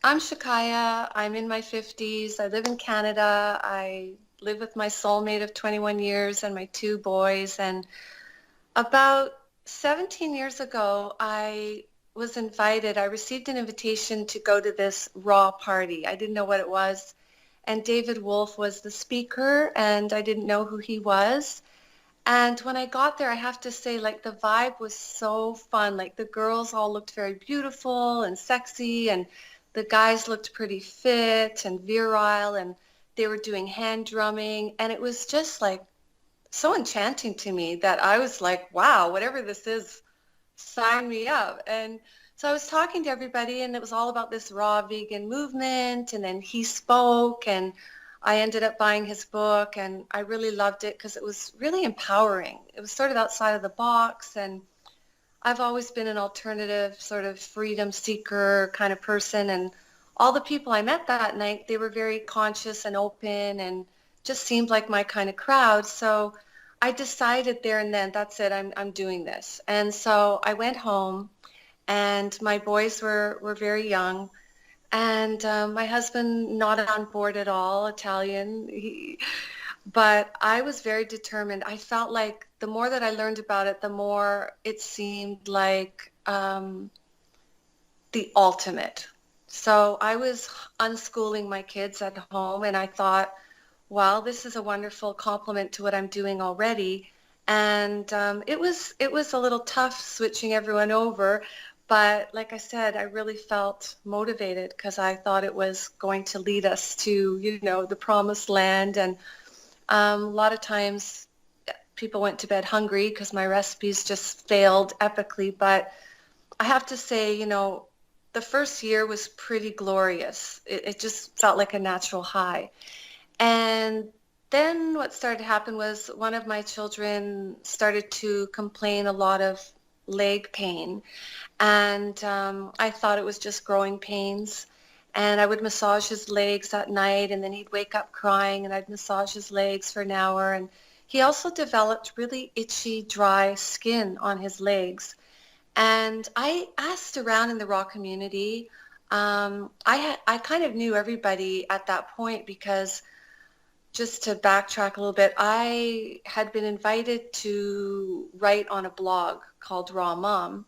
I'm Shakaya. I'm in my 50s. I live in Canada. I live with my soulmate of 21 years and my two boys. And about 17 years ago, I received an invitation to go to this raw party. I didn't know what it was. And David Wolf was the speaker, and I didn't know who he was. And when I got there, I have to say, like, the vibe was so fun. Like, the girls all looked very beautiful and sexy, and the guys looked pretty fit and virile, and they were doing hand drumming. And it was just like so enchanting to me that I was like, wow, whatever this is, sign me up. And so I was talking to everybody, and it was all about this raw vegan movement. And then he spoke, and I ended up buying his book, and I really loved it because it was really empowering. It was sort of outside of the box, and I've always been an alternative sort of freedom seeker kind of person. And all the people I met that night, they were very conscious and open and just seemed like my kind of crowd. So I decided there and then, that's it, I'm doing this. And so I went home, and my boys were very young, and my husband not on board at all, Italian. But I was very determined. I felt like the more that I learned about it, the more it seemed like the ultimate. So I was unschooling my kids at home, and I thought, well, this is a wonderful complement to what I'm doing already. And it was a little tough switching everyone over, but like I said, I really felt motivated because I thought it was going to lead us to, the promised land. And a lot of times people went to bed hungry because my recipes just failed epically. But I have to say, the first year was pretty glorious. It just felt like a natural high. And then what started to happen was one of my children started to complain a lot of leg pain. And I thought it was just growing pains. And I would massage his legs at night, and then he'd wake up crying, and I'd massage his legs for an hour. And he also developed really itchy, dry skin on his legs. And I asked around in the raw community. I kind of knew everybody at that point because, just to backtrack a little bit, I had been invited to write on a blog called Raw Mom.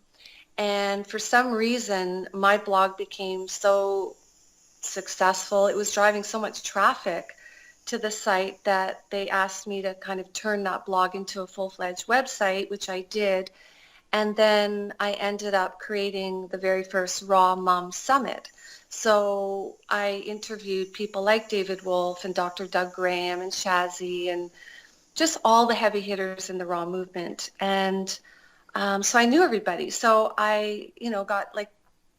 And for some reason, my blog became so successful. It was driving so much traffic to the site that they asked me to kind of turn that blog into a full-fledged website, which I did. And then I ended up creating the very first Raw Mom Summit. So I interviewed people like David Wolf and Dr. Doug Graham and Shazzy and just all the heavy hitters in the raw movement. And so I knew everybody. So I, got like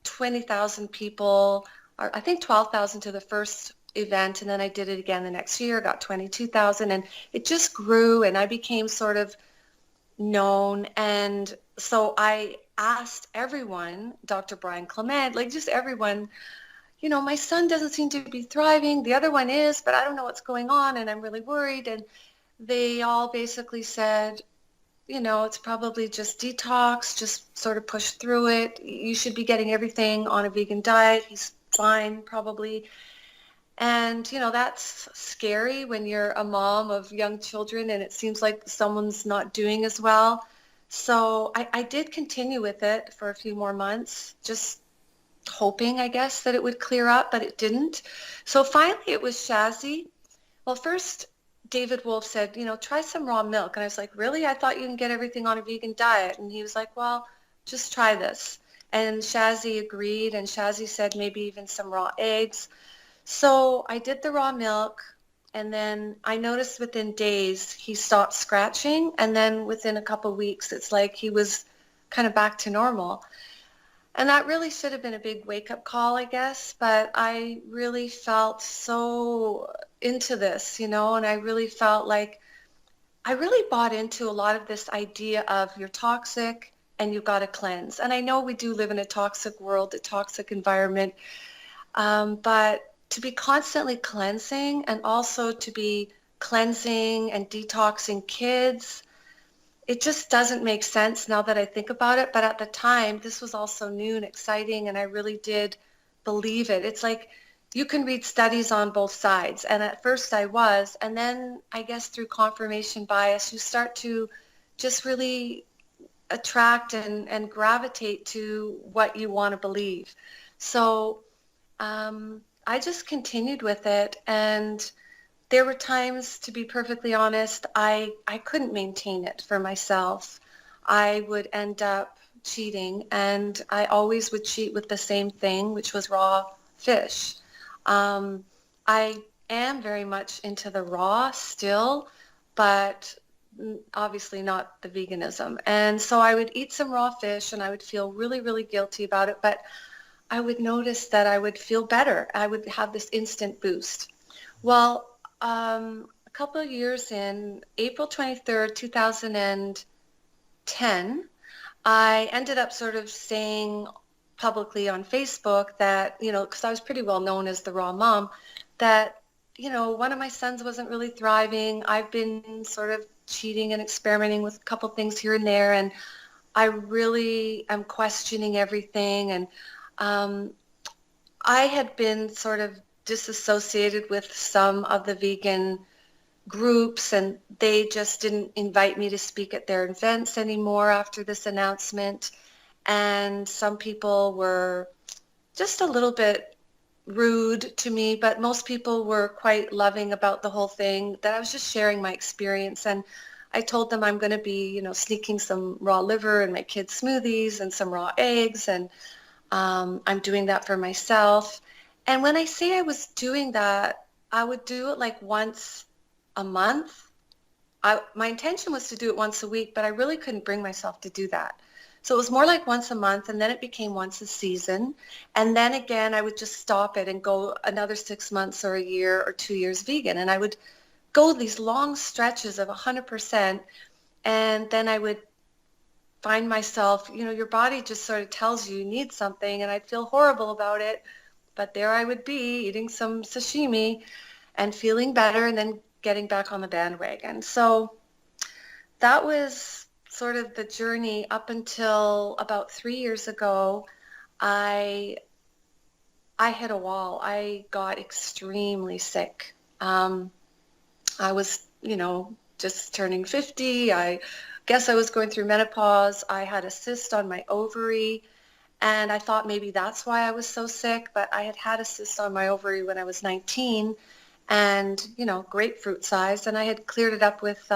20,000 people, or I think 12,000 to the first event. And then I did it again the next year, got 22,000. And it just grew, and I became sort of known. And so I asked everyone, Dr. Brian Clement, like just everyone, my son doesn't seem to be thriving. The other one is, but I don't know what's going on, and I'm really worried. And they all basically said, it's probably just detox, just sort of push through it. You should be getting everything on a vegan diet. He's fine, probably. And, that's scary when you're a mom of young children and it seems like someone's not doing as well. So I did continue with it for a few more months, just hoping, I guess, that it would clear up, but it didn't. So finally it was Shazzy. Well, first David Wolf said, try some raw milk. And I was like, really? I thought you can get everything on a vegan diet. And he was like, well, just try this. And Shazzy agreed, and Shazzy said maybe even some raw eggs. So I did the raw milk, and then I noticed within days he stopped scratching, and then within a couple of weeks it's like he was kind of back to normal. And that really should have been a big wake-up call, I guess, but I really felt so into this, and I really felt like I really bought into a lot of this idea of you're toxic and you've got to cleanse. And I know we do live in a toxic world, a toxic environment, but to be constantly cleansing and also to be cleansing and detoxing kids, it just doesn't make sense now that I think about it. But at the time, this was also new and exciting, and I really did believe it. It's like you can read studies on both sides. And at first I was, and then I guess through confirmation bias, you start to just really attract and gravitate to what you want to believe. So I just continued with it. And there were times, to be perfectly honest, I couldn't maintain it for myself. I would end up cheating, and I always would cheat with the same thing, which was raw fish. Um, I am very much into the raw still, but obviously not the veganism. And so I would eat some raw fish and I would feel really, really guilty about it, but I would notice that I would feel better. I would have this instant boost. Well, a couple of years in, April 23rd, 2010, I ended up sort of saying publicly on Facebook that, because I was pretty well known as the raw mom, that, one of my sons wasn't really thriving. I've been sort of cheating and experimenting with a couple things here and there, and I really am questioning everything. And um, I had been sort of disassociated with some of the vegan groups, and they just didn't invite me to speak at their events anymore after this announcement. And some people were just a little bit rude to me, but most people were quite loving about the whole thing, that I was just sharing my experience. And I told them I'm going to be, sneaking some raw liver in my kids' smoothies and some raw eggs, and I'm doing that for myself. And when I say I was doing that, I would do it like once a month. My intention was to do it once a week, but I really couldn't bring myself to do that. So it was more like once a month, and then it became once a season. And then again, I would just stop it and go another 6 months or a year or 2 years vegan. And I would go these long stretches of 100%. And then I would find myself, your body just sort of tells you need something, and I'd feel horrible about it. But there I would be eating some sashimi and feeling better, and then getting back on the bandwagon. So that was sort of the journey up until about 3 years ago. I hit a wall. I got extremely sick. I was, just turning 50. I guess I was going through menopause. I had a cyst on my ovary, and I thought maybe that's why I was so sick, but I had had a cyst on my ovary when I was 19, and, grapefruit size, and I had cleared it up with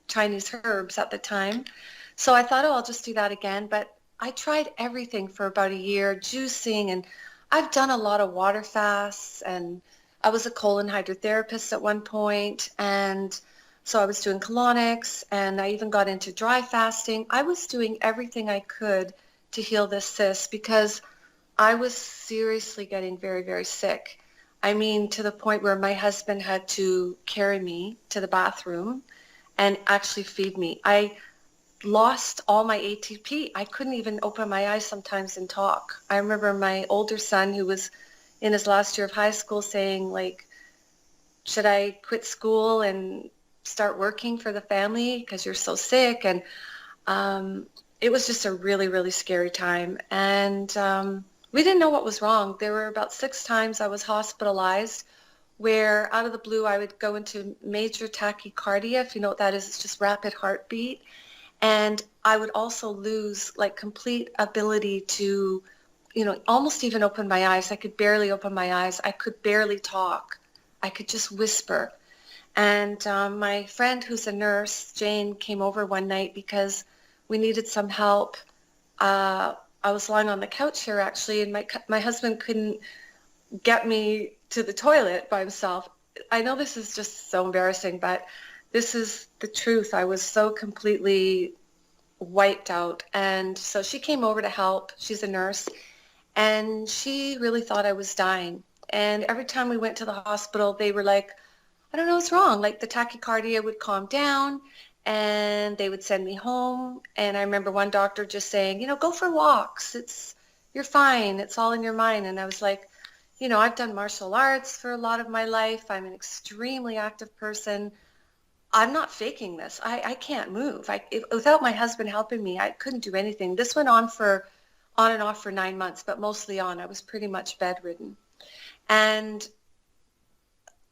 Chinese herbs at the time. So I thought, oh, I'll just do that again. But I tried everything for about a year, juicing, and I've done a lot of water fasts, and I was a colon hydrotherapist at one point, and so I was doing colonics, and I even got into dry fasting. I was doing everything I could to heal this cyst because I was seriously getting very, very sick. I mean, to the point where my husband had to carry me to the bathroom and actually feed me. I lost all my ATP. I couldn't even open my eyes sometimes and talk. I remember my older son, who was in his last year of high school, saying, like, should I quit school and start working for the family because you're so sick? And it was just a really, really scary time. And we didn't know what was wrong. There were about 6 times I was hospitalized, where out of the blue I would go into major tachycardia. If you know what that is, it's just rapid heartbeat. And I would also lose like complete ability to, almost even open my eyes. I could barely open my eyes. I could barely talk. I could just whisper. And my friend who's a nurse, Jane, came over one night because we needed some help. I was lying on the couch here actually, and my husband couldn't get me to the toilet by himself. I know this is just so embarrassing, but this is the truth. I was so completely wiped out. And so she came over to help. She's a nurse, and she really thought I was dying. And every time we went to the hospital, they were like, I don't know what's wrong. Like the tachycardia would calm down and they would send me home. And I remember one doctor just saying, go for walks. You're fine. It's all in your mind. And I was like, I've done martial arts for a lot of my life. I'm an extremely active person. I'm not faking this. I can't move. Without my husband helping me, I couldn't do anything. This went on for on and off for 9 months, but mostly on. I was pretty much bedridden. And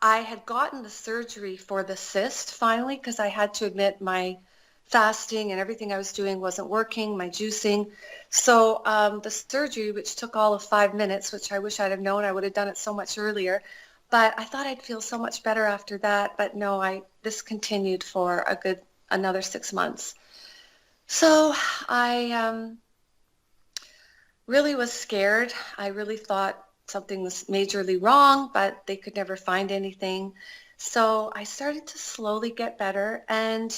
I had gotten the surgery for the cyst finally because I had to admit my fasting and everything I was doing wasn't working, my juicing. So the surgery, which took all of 5 minutes, which I wish I'd have known, I would have done it so much earlier. But I thought I'd feel so much better after that. But no, this continued for another 6 months. So I really was scared. I really thought something was majorly wrong, but they could never find anything. So I started to slowly get better, and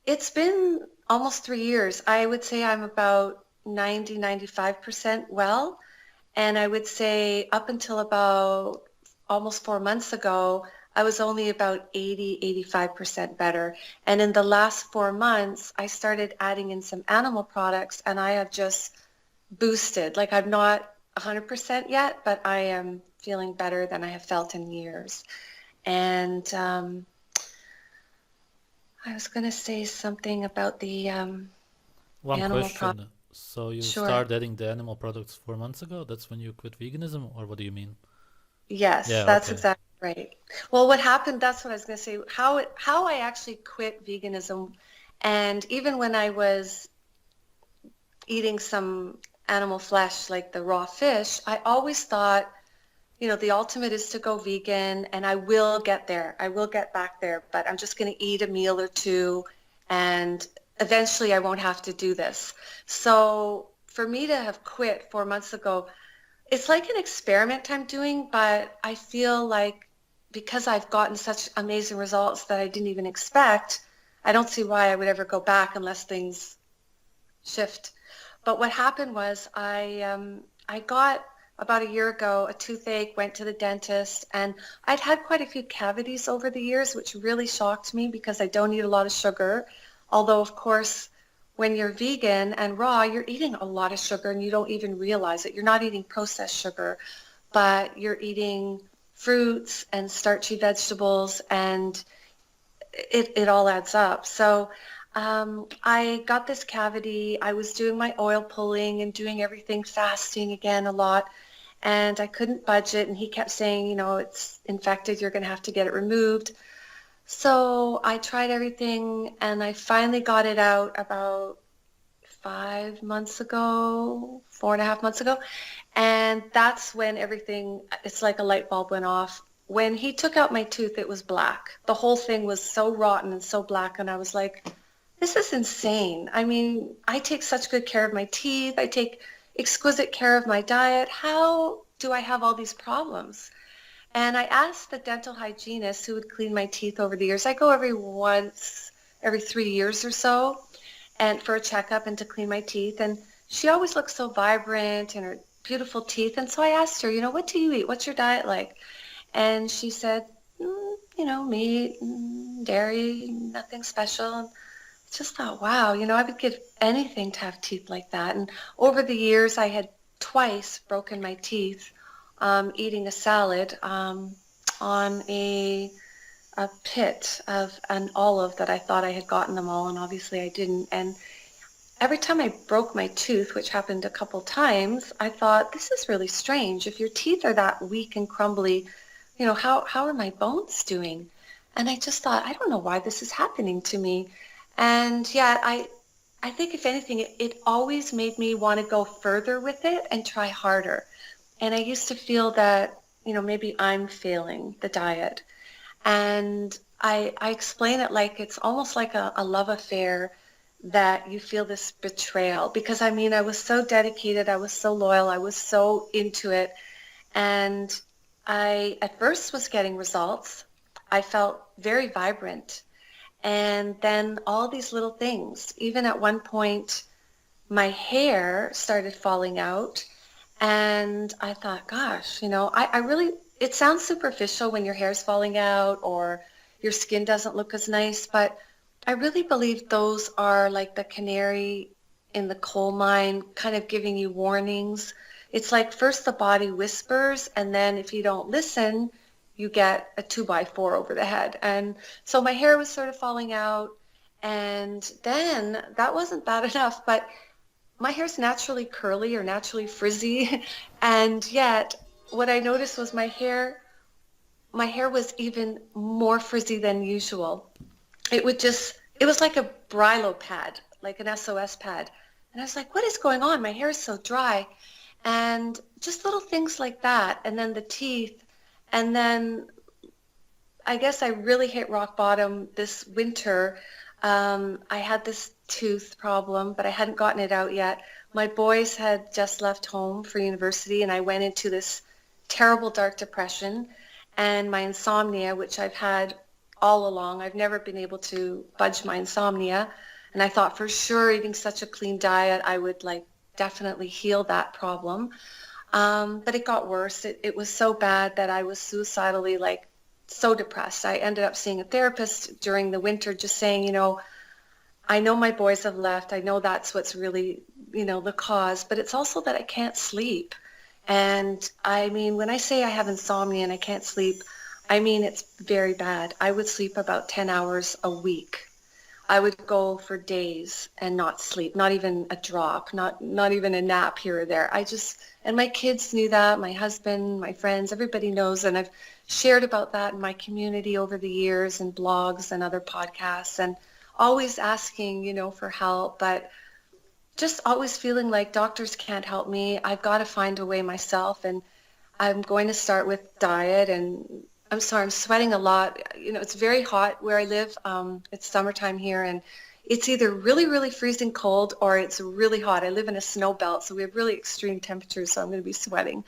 it's been almost 3 years. I would say I'm about 95% well, and I would say up until about almost 4 months ago, I was only about 85% better. And in the last 4 months, I started adding in some animal products, and I have just boosted. Like I'm not 100% yet, but I am feeling better than I have felt in years. And I was going to say something about the One animal product. question. So you Sure. started adding the animal products 4 months ago? That's when you quit veganism, or what do you mean? Yes, Yeah, that's okay. exactly right. Well, what happened, that's what I was going to say, how I actually quit veganism. And even when I was eating some animal flesh, like the raw fish, I always thought, the ultimate is to go vegan, and I will get there. I will get back there, but I'm just going to eat a meal or two, and eventually I won't have to do this. So for me to have quit 4 months ago, it's like an experiment I'm doing, but I feel like because I've gotten such amazing results that I didn't even expect, I don't see why I would ever go back unless things shift. But what happened was I got about a year ago a toothache, went to the dentist, and I'd had quite a few cavities over the years, which really shocked me because I don't eat a lot of sugar. Although, of course, when you're vegan and raw, you're eating a lot of sugar and you don't even realize it. You're not eating processed sugar, but you're eating fruits and starchy vegetables, and it all adds up. So I got this cavity. I was doing my oil pulling and doing everything fasting again a lot, and I couldn't budge it. And he kept saying, it's infected. You're going to have to get it removed. So I tried everything, and I finally got it out about 5 months ago, 4.5 months ago. And that's when it's like a light bulb went off. When he took out my tooth, it was black. The whole thing was so rotten and so black. And I was like, this is insane. I mean, I take such good care of my teeth. I take exquisite care of my diet. How do I have all these problems? And I asked the dental hygienist who would clean my teeth over the years. I go every 3 years or so, and for a checkup and to clean my teeth. And she always looks so vibrant and her beautiful teeth. And so I asked her, what do you eat? What's your diet like? And she said, meat, dairy, nothing special. And I just thought, wow, I would give anything to have teeth like that. And over the years, I had twice broken my teeth eating a salad on a pit of an olive that I thought I had gotten them all, and obviously I didn't. And every time I broke my tooth, which happened a couple times, I thought, this is really strange. If your teeth are that weak and crumbly, how are my bones doing? And I just thought, I don't know why this is happening to me. And yeah, I think if anything, it always made me want to go further with it and try harder. And I used to feel that, maybe I'm failing the diet. And I explain it like it's almost like a love affair, that you feel this betrayal. Because I mean, I was so dedicated, I was so loyal, I was so into it. And I at first was getting results. I felt very vibrant. And then all these little things, even at one point, my hair started falling out. And I thought, gosh, I really, it sounds superficial when your hair's falling out or your skin doesn't look as nice, but I really believe those are like the canary in the coal mine, kind of giving you warnings. It's like first the body whispers, and then if you don't listen, you get a 2x4 over the head. And so my hair was sort of falling out, and then that wasn't bad enough, but my hair's naturally curly or naturally frizzy, and yet what I noticed was my hair was even more frizzy than usual. It was like a Brillo pad, like an SOS pad. And I was like, what is going on? My hair is so dry. And just little things like that. And then the teeth. And then I guess I really hit rock bottom this winter. I had this tooth problem, but I hadn't gotten it out yet. My boys had just left home for university, and I went into this terrible dark depression. And my insomnia, which I've had all along, I've never been able to budge my insomnia. And I thought for sure eating such a clean diet, I would like definitely heal that problem. But it got worse. It was so bad that I was suicidally like so depressed. I ended up seeing a therapist during the winter just saying, I know my boys have left. I know that's what's really, the cause, but it's also that I can't sleep. And I mean, when I say I have insomnia and I can't sleep, I mean it's very bad. I would sleep about 10 hours a week. I would go for days and not sleep, not even a drop, not even a nap here or there. And my kids knew that, my husband, my friends, everybody knows, and I've shared about that in my community over the years and blogs and other podcasts and always asking, for help, but just always feeling like doctors can't help me. I've got to find a way myself, and I'm going to start with diet. And I'm sorry, I'm sweating a lot. It's very hot where I live. It's summertime here, and it's either really, really freezing cold or it's really hot. I live in a snow belt, so we have really extreme temperatures, so I'm going to be sweating,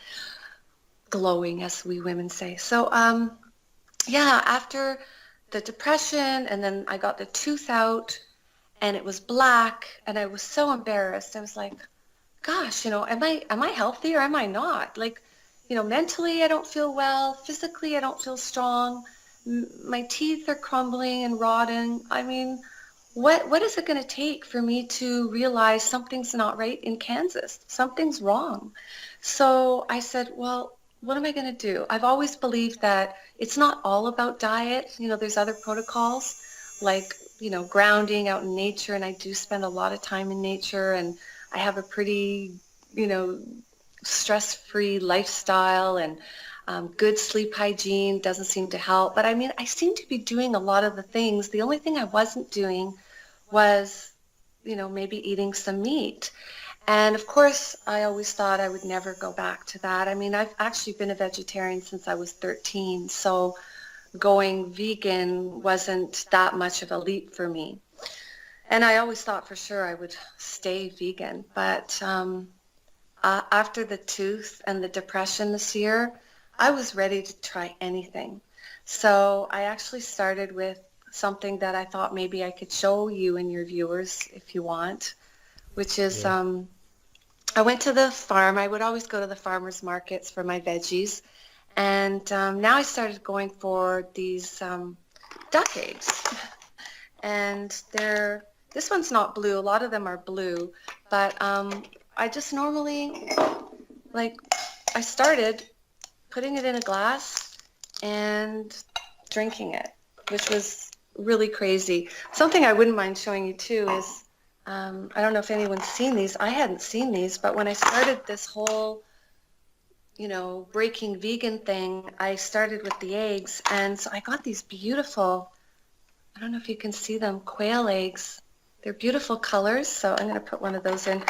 glowing, as we women say. So, yeah, after the depression, and then I got the tooth out, and it was black, and I was so embarrassed. I was like, gosh, am I healthy or am I not? Like, mentally I don't feel well. Physically I don't feel strong. My teeth are crumbling and rotting. I mean, what is it going to take for me to realize something's not right in Kansas? Something's wrong. So I said, well, what am I going to do? I've always believed that it's not all about diet. There's other protocols like, grounding out in nature, and I do spend a lot of time in nature, and I have a pretty, you know, stress-free lifestyle, and good sleep hygiene doesn't seem to help. But I mean, I seem to be doing a lot of the things. The only thing I wasn't doing was, maybe eating some meat. And of course, I always thought I would never go back to that. I mean, I've actually been a vegetarian since I was 13, so going vegan wasn't that much of a leap for me. And I always thought for sure I would stay vegan. But after the tooth and the depression this year, I was ready to try anything. So I actually started with something that I thought maybe I could show you and your viewers if you want, which is Yeah. I went to the farm. I would always go to the farmers markets for my veggies. And now I started going for these duck eggs. And this one's not blue. A lot of them are blue. But I just normally, like, I started putting it in a glass and drinking it, which was really crazy. Something I wouldn't mind showing you too is, I don't know if anyone's seen these. I hadn't seen these, but when I started this whole, breaking vegan thing, I started with the eggs. And so I got these beautiful, I don't know if you can see them, quail eggs. They're beautiful colors, so I'm going to put one of those in.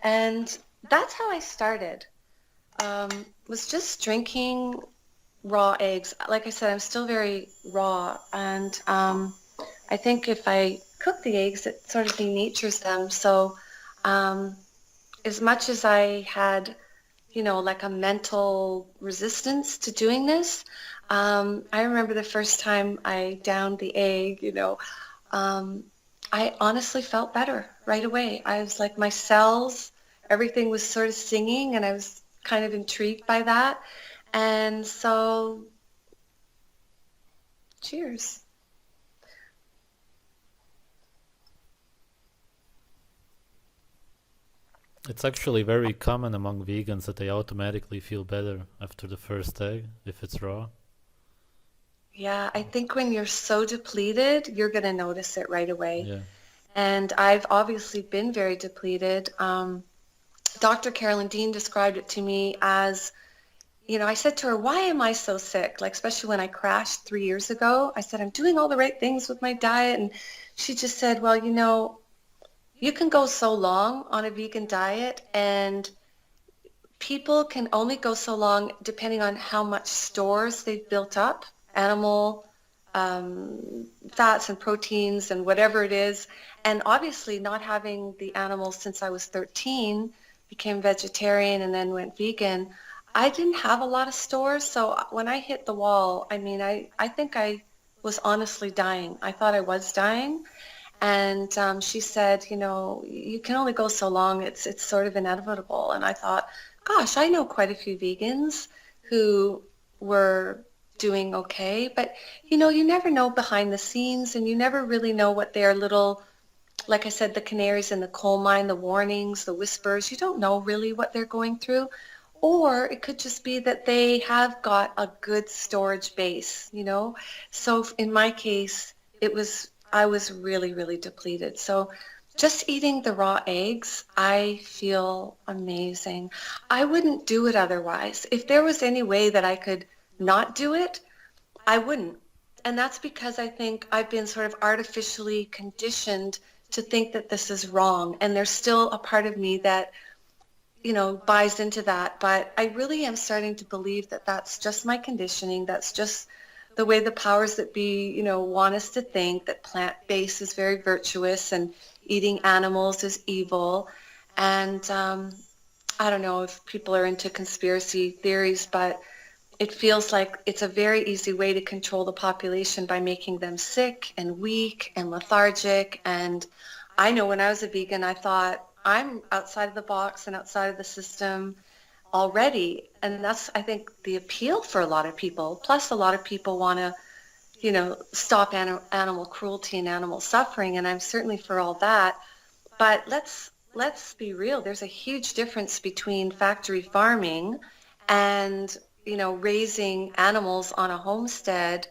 And that's how I started, was just drinking raw eggs. Like I said, I'm still very raw, and I think if I cook the eggs, it sort of denatures them. So um, as much as I had, like a mental resistance to doing this, I remember the first time I downed the egg, um, I honestly felt better right away. I was like, my cells, everything was sort of singing, and I was kind of intrigued by that. And so, cheers. It's actually very common among vegans that they automatically feel better after the first egg if it's raw. Yeah, I think when you're so depleted, you're going to notice it right away. Yeah. And I've obviously been very depleted. Dr. Carolyn Dean described it to me as, I said to her, why am I so sick? Like, especially when I crashed 3 years ago, I said, I'm doing all the right things with my diet. And she just said, well, you can go so long on a vegan diet, and people can only go so long depending on how much stores they've built up, animal fats and proteins and whatever it is. And obviously not having the animals since I was 13, became vegetarian and then went vegan, I didn't have a lot of stores. So when I hit the wall, I mean, I think I was honestly dying. I thought I was dying. And she said, you can only go so long. It's sort of inevitable. And I thought, gosh, I know quite a few vegans who were doing okay, but you never know behind the scenes, and you never really know what their little, like I said, the canaries in the coal mine, the warnings, the whispers, you don't know really what they're going through. Or it could just be that they have got a good storage base. So in my case, I was really, really depleted. So just eating the raw eggs, I feel amazing. I wouldn't do it otherwise. If there was any way that I could not do it, I wouldn't. And that's because I think I've been sort of artificially conditioned to think that this is wrong. And there's still a part of me that buys into that. But I really am starting to believe that that's just my conditioning. That's just the way the powers that be, want us to think that plant-based is very virtuous and eating animals is evil. And I don't know if people are into conspiracy theories, but it feels like it's a very easy way to control the population by making them sick and weak and lethargic. And I know when I was a vegan, I thought, I'm outside of the box and outside of the system already. And that's, I think, the appeal for a lot of people. Plus, a lot of people want to, stop animal cruelty and animal suffering. And I'm certainly for all that. But let's be real. There's a huge difference between factory farming and, raising animals on a homestead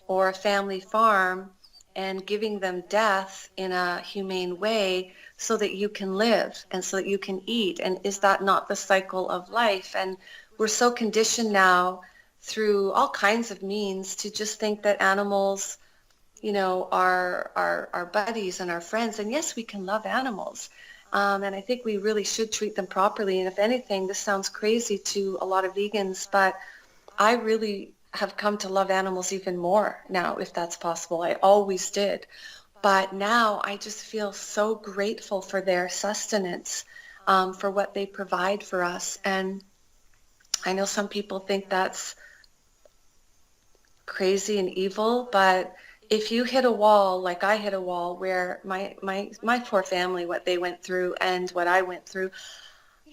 or a family farm and giving them death in a humane way so that you can live and so that you can eat. And is that not the cycle of life? And we're so conditioned now through all kinds of means to just think that animals, are our buddies and our friends. And yes, we can love animals. And I think we really should treat them properly. And if anything, this sounds crazy to a lot of vegans, but I really have come to love animals even more now, if that's possible. I always did. But now I just feel so grateful for their sustenance, for what they provide for us. And I know some people think that's crazy and evil, but if you hit a wall, like I hit a wall where my poor family, what they went through and what I went through,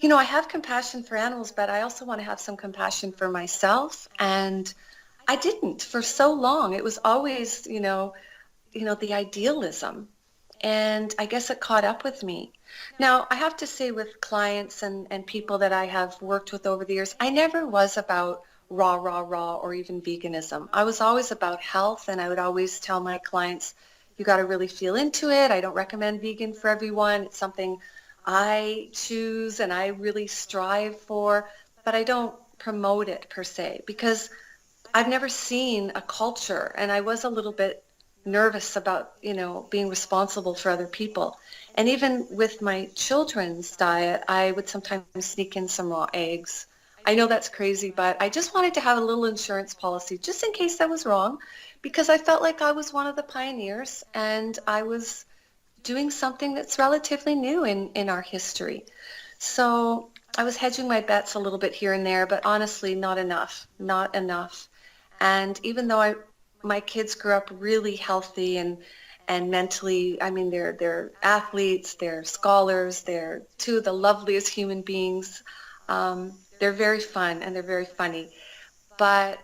I have compassion for animals, but I also want to have some compassion for myself. And I didn't for so long. It was always, the idealism. And I guess it caught up with me. Now, I have to say with clients and people that I have worked with over the years, I never was about raw, raw, raw, or even veganism. I was always about health, and I would always tell my clients, you got to really feel into it. I don't recommend vegan for everyone. It's something I choose and I really strive for, but I don't promote it per se because I've never seen a culture, and I was a little bit nervous about, being responsible for other people. And even with my children's diet, I would sometimes sneak in some raw eggs. I know that's crazy, but I just wanted to have a little insurance policy just in case I was wrong, because I felt like I was one of the pioneers and I was doing something that's relatively new in our history. So I was hedging my bets a little bit here and there, but honestly, not enough, not enough. And even though my kids grew up really healthy and mentally, I mean, they're athletes, they're scholars, they're two of the loveliest human beings. They're very fun and they're very funny. But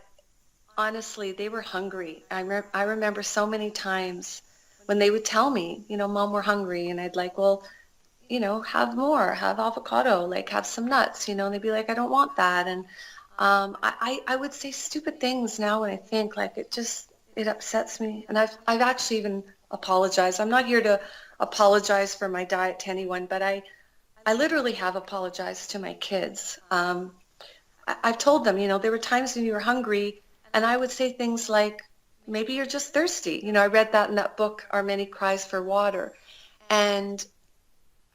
honestly, they were hungry. I remember so many times when they would tell me, Mom, we're hungry. And I'd like, well, have more, have avocado, like have some nuts, and they'd be like, I don't want that. And I would say stupid things now when I think, like, it upsets me. And I've actually even apologized. I'm not here to apologize for my diet to anyone, but I I literally have apologized to my kids. I've told them, there were times when you were hungry, and I would say things like, maybe you're just thirsty. I read that in that book, Our Many Cries for Water, and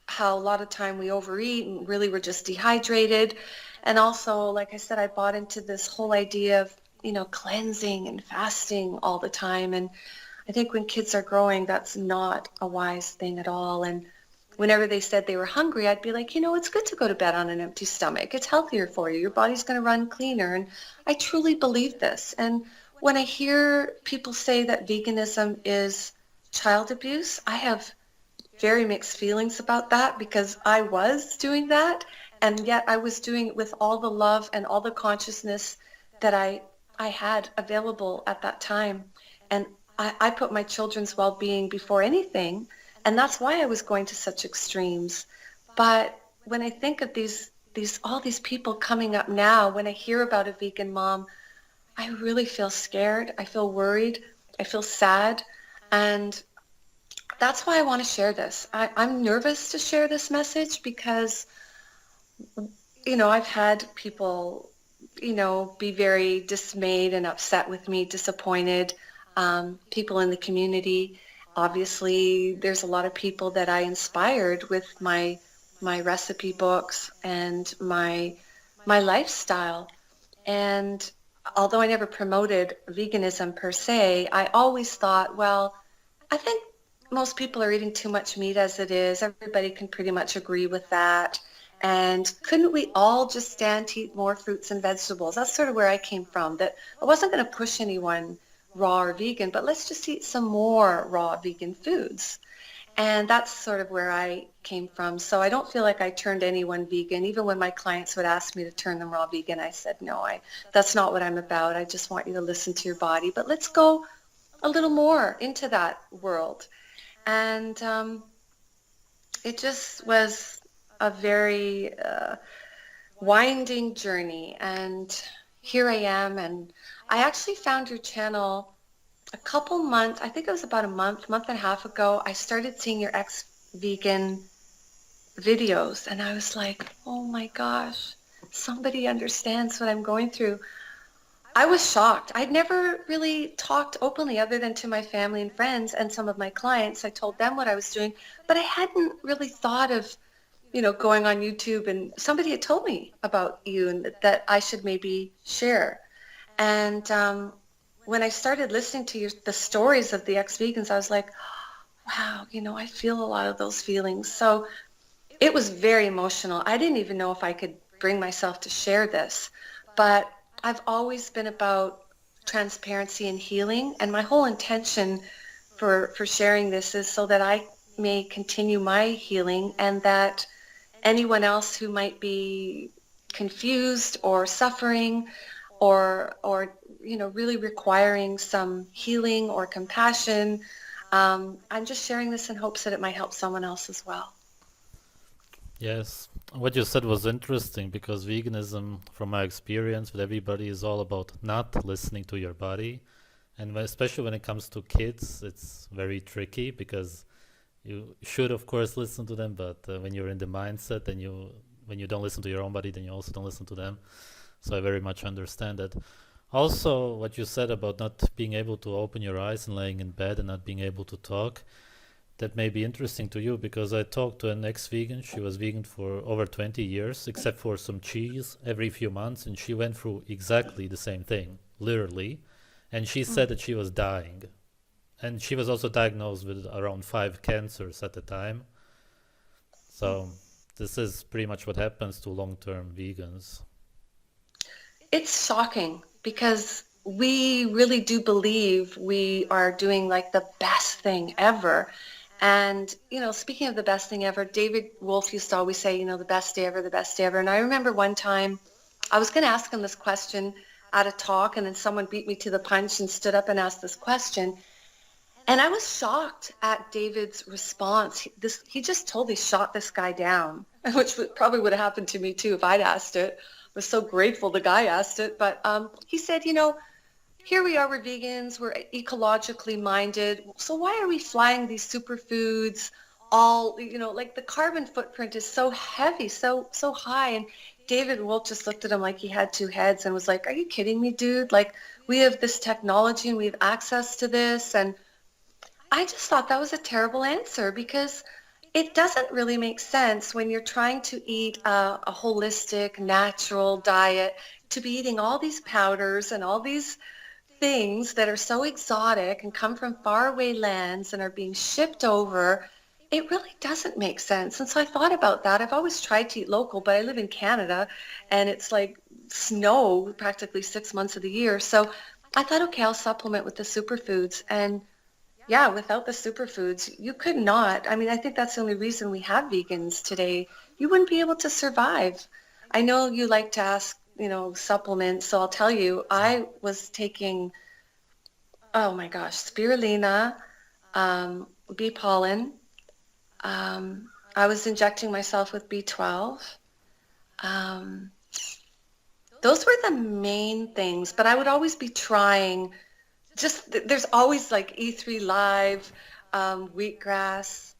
how a lot of time we overeat and really we're just dehydrated. And also, like I said, I bought into this whole idea of, cleansing and fasting all the time. And I think when kids are growing, that's not a wise thing at all. And whenever they said they were hungry, I'd be like, it's good to go to bed on an empty stomach. It's healthier for you. Your body's going to run cleaner. And I truly believe this. And when I hear people say that veganism is child abuse, I have very mixed feelings about that because I was doing that. And yet I was doing it with all the love and all the consciousness that I had available at that time. And I put my children's well-being before anything. And that's why I was going to such extremes. But when I think of all these people coming up now, when I hear about a vegan mom, I really feel scared. I feel worried. I feel sad. And that's why I want to share this. I'm nervous to share this message because, I've had people, be very dismayed and upset with me, disappointed, people in the community. Obviously, there's a lot of people that I inspired with my recipe books and my lifestyle. And although I never promoted veganism per se, I always thought, well, I think most people are eating too much meat as it is. Everybody can pretty much agree with that. And couldn't we all just stand to eat more fruits and vegetables? That's sort of where I came from, that I wasn't going to push anyone raw or vegan, but let's just eat some more raw vegan foods. And that's sort of where I came from. So I don't feel like I turned anyone vegan. Even when my clients would ask me to turn them raw vegan, I said, no, that's not what I'm about. I just want you to listen to your body. But let's go a little more into that world. And it just was a very winding journey. And here I am. And I actually found your channel a couple months, I think it was about a month and a half ago. I started seeing your ex-vegan videos. And I was like, oh my gosh, somebody understands what I'm going through. I was shocked. I'd never really talked openly other than to my family and friends and some of my clients. I told them what I was doing, but I hadn't really thought of, going on YouTube, and somebody had told me about you and that I should maybe share. And when I started listening to the stories of the ex-vegans, I was like, wow, I feel a lot of those feelings. So it was very emotional. I didn't even know if I could bring myself to share this, but I've always been about transparency and healing, and my whole intention for sharing this is so that I may continue my healing, and that anyone else who might be confused or suffering or really requiring some healing or compassion, I'm just sharing this in hopes that it might help someone else as well. Yes, what you said was interesting because veganism, from my experience with everybody, is all about not listening to your body. And especially when it comes to kids, it's very tricky because you should, of course, listen to them, but when you're in the mindset and when you don't listen to your own body, then you also don't listen to them. So I very much understand that. Also, what you said about not being able to open your eyes and laying in bed and not being able to talk, that may be interesting to you because I talked to an ex-vegan. She was vegan for over 20 years, except for some cheese every few months, and she went through exactly the same thing, literally. And she said that she was dying. And she was also diagnosed with around 5 cancers at the time. So this is pretty much what happens to long-term vegans. It's shocking because we really do believe we are doing like the best thing ever. And, speaking of the best thing ever, David Wolf used to always say, the best day ever, the best day ever. And I remember one time I was going to ask him this question at a talk, and then someone beat me to the punch and stood up and asked this question. And I was shocked at David's response. He just totally shot this guy down, which probably would have happened to me too if I'd asked it. I was so grateful the guy asked it. But he said, here we are, we're vegans, we're ecologically minded. So why are we flying these superfoods all, like the carbon footprint is so heavy, so high. And David Wolf just looked at him like he had two heads and was like, "Are you kidding me, dude? Like we have this technology and we have access to this." And I just thought that was a terrible answer because it doesn't really make sense when you're trying to eat a holistic, natural diet to be eating all these powders and all these things that are so exotic and come from faraway lands and are being shipped over. It really doesn't make sense. And so I thought about that. I've always tried to eat local, but I live in Canada and it's like snow practically 6 months of the year. So I thought, okay, I'll supplement with the superfoods. And yeah, without the superfoods, you could not. I mean, I think that's the only reason we have vegans today. You wouldn't be able to survive. I know you like to ask, supplements, so I'll tell you, I was taking, oh my gosh, spirulina, bee pollen. I was injecting myself with B12. Um, those were the main things, but I would always be trying. There's always like E3 Live, wheatgrass.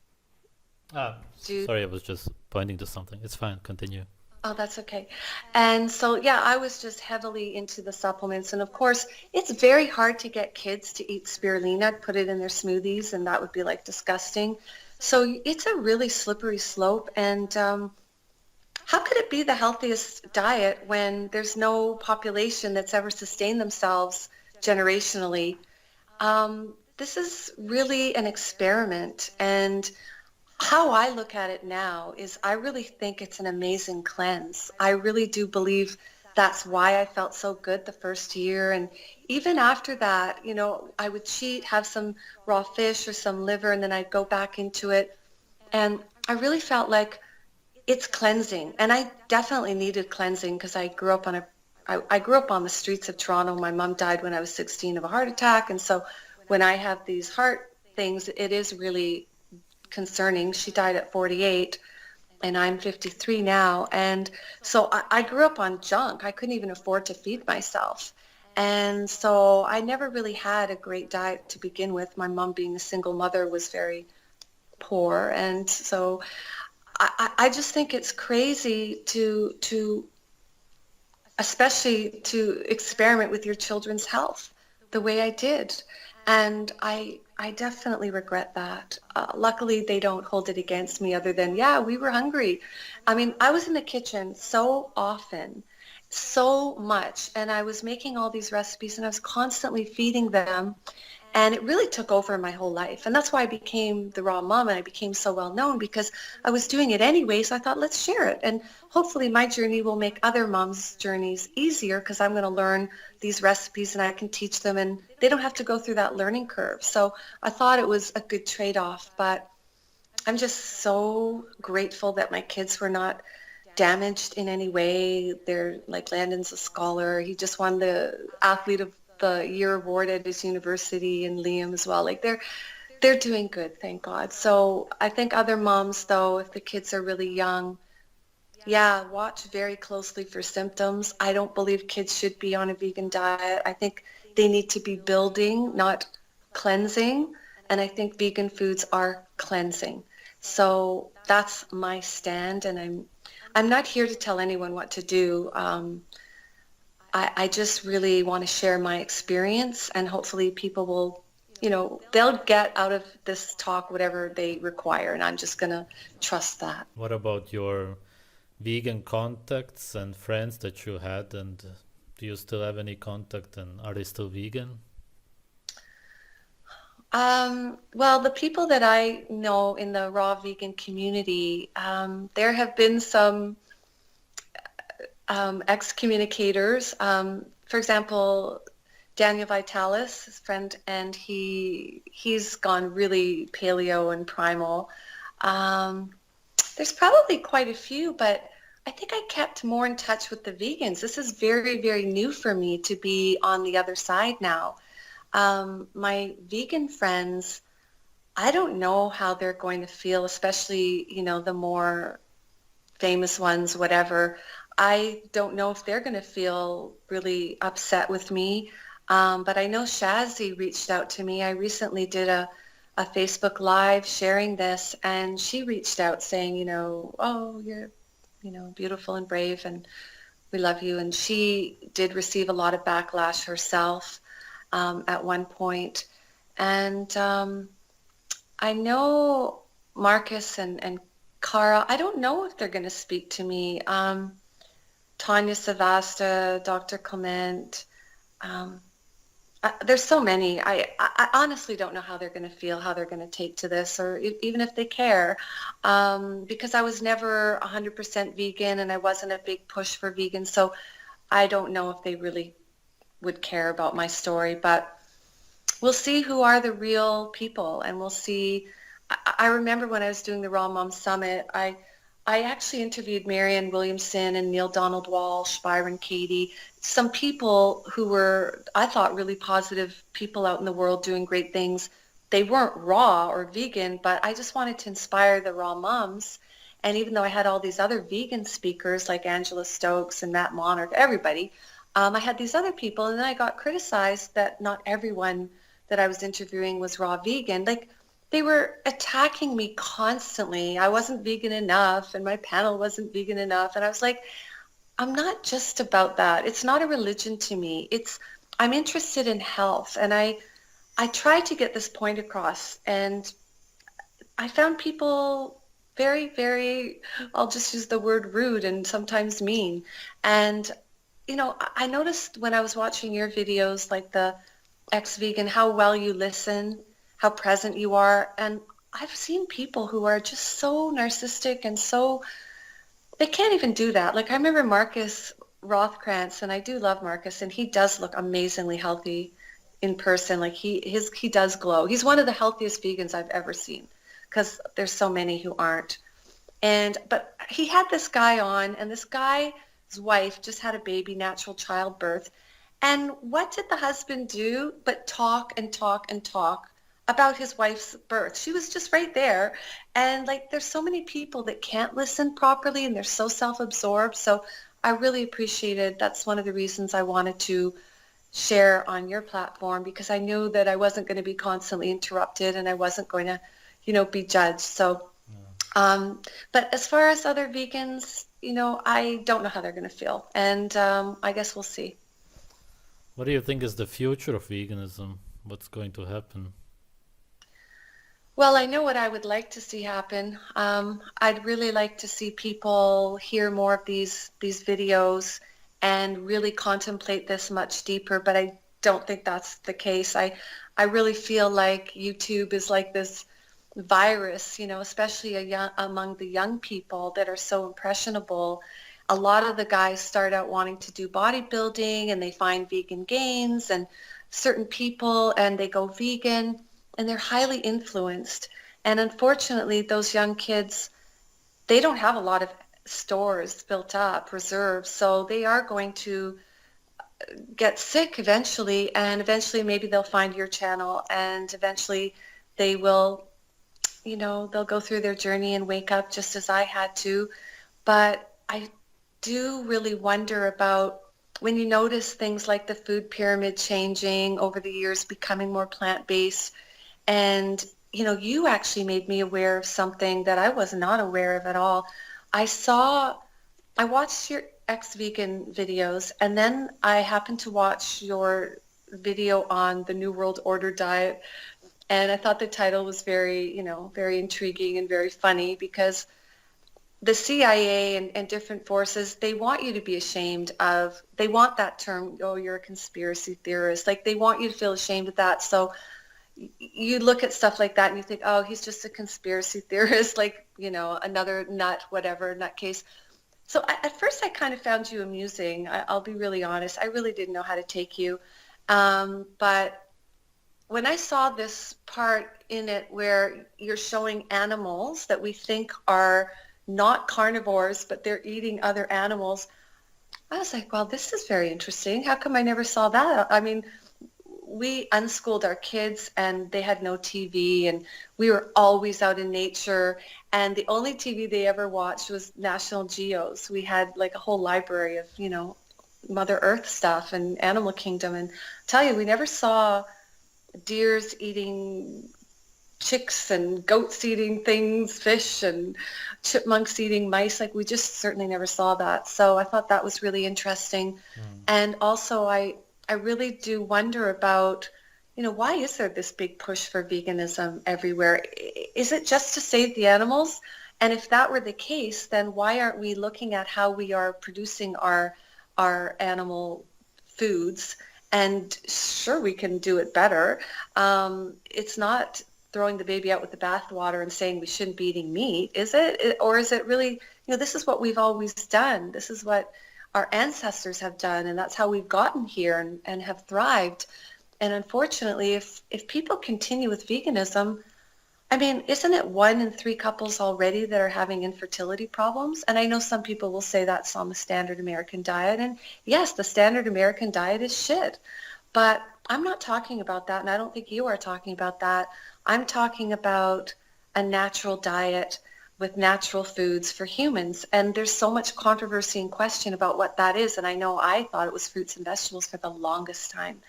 Do Sorry, I was just pointing to something. It's fine. Continue. Oh, that's okay. And so, yeah, I was just heavily into the supplements. And of course, it's very hard to get kids to eat spirulina, I'd put it in their smoothies, and that would be like disgusting. So it's a really slippery slope. And how could it be the healthiest diet when there's no population that's ever sustained themselves generationally? This is really an experiment. And how I look at it now is I really think it's an amazing cleanse. I really do believe that's why I felt so good the first year. And even after that, I would cheat, have some raw fish or some liver, and then I'd go back into it. And I really felt like it's cleansing. And I definitely needed cleansing because I grew up on the streets of Toronto. My mom died when I was 16 of a heart attack. And so when I have these heart things, it is really concerning. She died at 48 and I'm 53 now. And so I grew up on junk. I couldn't even afford to feed myself. And so I never really had a great diet to begin with. My mom being a single mother was very poor. And so I just think it's crazy to especially to experiment with your children's health the way I did. And I definitely regret that. Luckily, they don't hold it against me other than, yeah, we were hungry. I mean, I was in the kitchen so often, so much, and I was making all these recipes and I was constantly feeding them. And it really took over my whole life. And that's why I became the raw mom and I became so well known because I was doing it anyway. So I thought, let's share it. And hopefully my journey will make other moms' journeys easier because I'm going to learn these recipes and I can teach them and they don't have to go through that learning curve. So I thought it was a good trade-off. But I'm just so grateful that my kids were not damaged in any way. They're like Landon's a scholar. He just won the athlete of the year award at his university, and Liam as well. Like they're doing good, thank God. So I think other moms though, if the kids are really young, yeah, watch very closely for symptoms. I don't believe kids should be on a vegan diet. I think they need to be building, not cleansing. And I think vegan foods are cleansing. So that's my stand, and I'm not here to tell anyone what to do. I just really want to share my experience and hopefully people will, they'll get out of this talk whatever they require and I'm just going to trust that. What about your vegan contacts and friends that you had, and do you still have any contact, and are they still vegan? Well, the people that I know in the raw vegan community, there have been some excommunicators. For example, Daniel Vitalis, his friend, and he's gone really paleo and primal. There's probably quite a few, but I think I kept more in touch with the vegans. This is very, very new for me to be on the other side now. My vegan friends, I don't know how they're going to feel, especially, the more famous ones, whatever. I don't know if they're going to feel really upset with me. But I know Shazzy reached out to me. I recently did a Facebook Live sharing this, and she reached out saying, oh, you're, beautiful and brave, and we love you. And she did receive a lot of backlash herself at one point. And I know Marcus and Cara, I don't know if they're going to speak to me. Tanya Savasta, Dr. Clement, um, there's so many. I honestly don't know how they're going to feel, how they're going to take to this, or even if they care, because I was never 100% vegan and I wasn't a big push for vegan. So I don't know if they really would care about my story, but we'll see who are the real people, and we'll see. I remember when I was doing the Raw Mom Summit, I actually interviewed Marianne Williamson and Neil Donald Walsh, Byron Katie, some people who were, I thought, really positive people out in the world doing great things. They weren't raw or vegan, but I just wanted to inspire the raw moms. And even though I had all these other vegan speakers like Angela Stokes and Matt Monarch, everybody, I had these other people, and then I got criticized that not everyone that I was interviewing was raw vegan. Like, they were attacking me constantly. I wasn't vegan enough, and my panel wasn't vegan enough. And I was like, I'm not just about that. It's not a religion to me. I'm interested in health, and I tried to get this point across, and I found people very, very, I'll just use the word rude and sometimes mean. And I noticed when I was watching your videos, like the ex-vegan, how well you listen, how present you are. And I've seen people who are just so narcissistic and so, they can't even do that. Like, I remember Marcus Rothkrantz, and I do love Marcus, and he does look amazingly healthy in person. Like, he does glow. He's one of the healthiest vegans I've ever seen, because there's so many who aren't. But he had this guy on, and this guy's wife just had a baby, natural childbirth. And what did the husband do but talk and talk and talk about his wife's birth? She was just right there. And like, there's so many people that can't listen properly, and they're so self-absorbed. So I really appreciated, that's one of the reasons I wanted to share on your platform, because I knew that I wasn't going to be constantly interrupted, and I wasn't going to, be judged. So but as far as other vegans, I don't know how they're going to feel. And I guess we'll see. What do you think is the future of veganism? What's going to happen? Well, I know what I would like to see happen. I'd really like to see people hear more of these videos and really contemplate this much deeper, but I don't think that's the case. I really feel like YouTube is like this virus, especially among the young people that are so impressionable. A lot of the guys start out wanting to do bodybuilding, and they find vegan gains and certain people, and they go vegan, and they're highly influenced. And unfortunately, those young kids, they don't have a lot of stores built up, reserves, so they are going to get sick eventually, and eventually maybe they'll find your channel, and eventually they will, they'll go through their journey and wake up just as I had to. But I do really wonder about when you notice things like the food pyramid changing over the years, becoming more plant-based. And, you actually made me aware of something that I was not aware of at all. I watched your ex-vegan videos, and then I happened to watch your video on the New World Order diet. And I thought the title was very, very intriguing and very funny, because the CIA and different forces, they want you to be ashamed of, they want that term, oh, you're a conspiracy theorist. Like, they want you to feel ashamed of that. So you look at stuff like that and you think, oh, he's just a conspiracy theorist, like, another nut, whatever, nutcase. So at first I kind of found you amusing. I'll be really honest. I really didn't know how to take you. But when I saw this part in it where you're showing animals that we think are not carnivores, but they're eating other animals, I was like, well, this is very interesting. How come I never saw that? I mean, we unschooled our kids, and they had no TV, and we were always out in nature. And the only TV they ever watched was National Geos. We had like a whole library of, Mother Earth stuff and Animal Kingdom. And I tell you, we never saw deers eating chicks and goats eating things, fish and chipmunks eating mice. Like we just certainly never saw that. So I thought that was really interesting. Mm. And also I really do wonder about, why is there this big push for veganism everywhere? Is it just to save the animals? And if that were the case, then why aren't we looking at how we are producing our animal foods? And sure, we can do it better. It's not throwing the baby out with the bathwater and saying we shouldn't be eating meat, is it? Or is it really, this is what we've always done. This is what our ancestors have done, and that's how we've gotten here and have thrived. And unfortunately, if people continue with veganism, I mean, isn't it 1 in 3 couples already that are having infertility problems? And I know some people will say that's on the standard American diet. And yes, the standard American diet is shit. But I'm not talking about that, and I don't think you are talking about that. I'm talking about a natural diet with natural foods for humans. And there's so much controversy and question about what that is. And I know I thought it was fruits and vegetables for the longest time.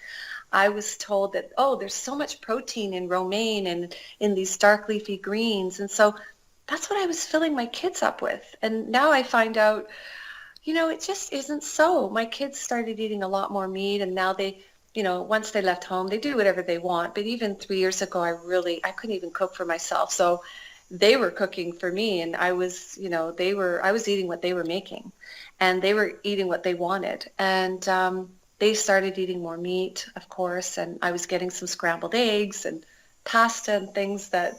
I was told that, oh, there's so much protein in romaine and in these dark leafy greens. And so that's what I was filling my kids up with. And now I find out, it just isn't so. My kids started eating a lot more meat, and now they, once they left home, they do whatever they want. But even 3 years ago, I couldn't even cook for myself. So they were cooking for me, and I was, I was eating what they were making, and they were eating what they wanted. And they started eating more meat, of course, and I was getting some scrambled eggs and pasta and things that,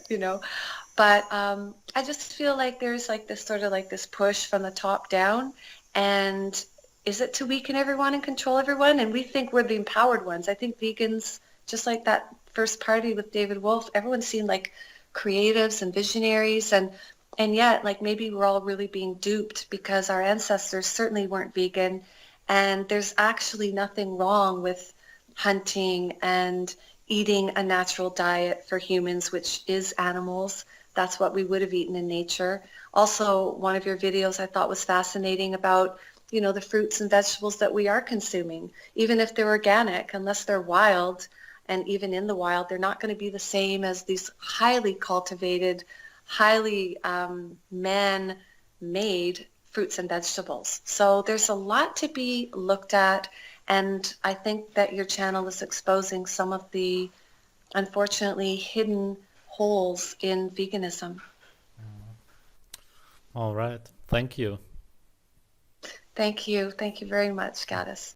but I just feel like there's like this sort of like this push from the top down. And is it to weaken everyone and control everyone? And we think we're the empowered ones. I think vegans, just like that first party with David Wolf, everyone seemed like creatives and visionaries. And yet, like maybe we're all really being duped because our ancestors certainly weren't vegan. And there's actually nothing wrong with hunting and eating a natural diet for humans, which is animals. That's what we would have eaten in nature. Also, one of your videos I thought was fascinating about, the fruits and vegetables that we are consuming, even if they're organic, unless they're wild, and even in the wild, they're not going to be the same as these highly cultivated, highly man-made fruits and vegetables. So there's a lot to be looked at, and I think that your channel is exposing some of the unfortunately hidden holes in veganism. All right. Thank you. Thank you. Thank you very much, Goatis.